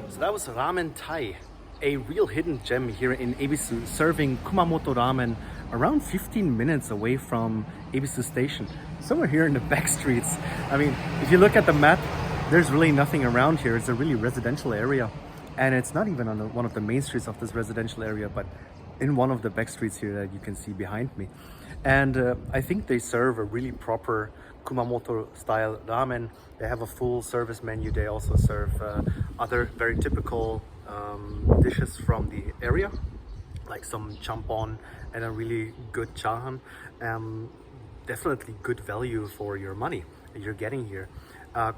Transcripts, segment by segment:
So that was Ramen Tai, a real hidden gem here in Ebisu, serving Kumamoto ramen around 15 minutes away from Ebisu station, somewhere here in the back streets. I mean, if you look at the map, there's really nothing around here. It's a really residential area, and it's not even on one of the main streets of this residential area, but in one of the back streets here that you can see behind me. And I think they serve a really proper Kumamoto style ramen. They have a full service menu. They also serve other very typical dishes from the area, like some champon and a really good chahan. Definitely good value for your money that you're getting here.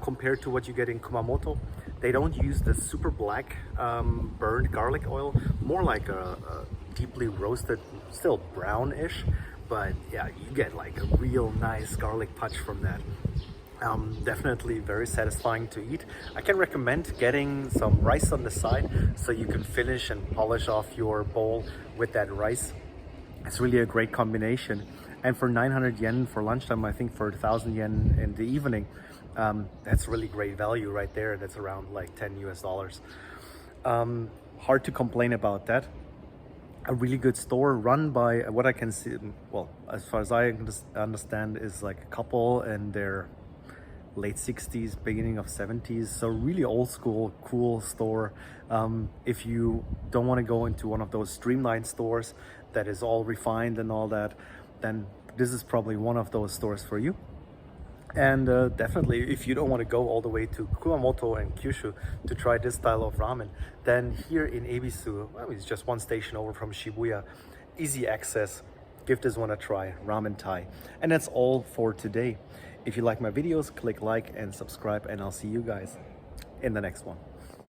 Compared to what you get in Kumamoto, they don't use the super black burned garlic oil, more like a deeply roasted, still brownish, but yeah, you get like a real nice garlic punch from that. Definitely very satisfying to eat. I can recommend getting some rice on the side so you can finish and polish off your bowl with that rice. It's really a great combination. And for 900 yen for lunchtime, I think for 1,000 yen in the evening, that's really great value right there. That's around like 10 US dollars. Hard to complain about that. A really good store run by what I can see, well, as far as I understand, is like a couple in their late 60s, beginning of 70s. So really old school, cool store. If you don't want to go into one of those streamlined stores that is all refined and all that, then this is probably one of those stores for you. And definitely, if you don't want to go all the way to Kumamoto and Kyushu to try this style of ramen, then here in Ebisu, well, it's just one station over from Shibuya, easy access. Give this one a try, Ramen Tai. And that's all for today. If you like my videos, click like and subscribe, and I'll see you guys in the next one.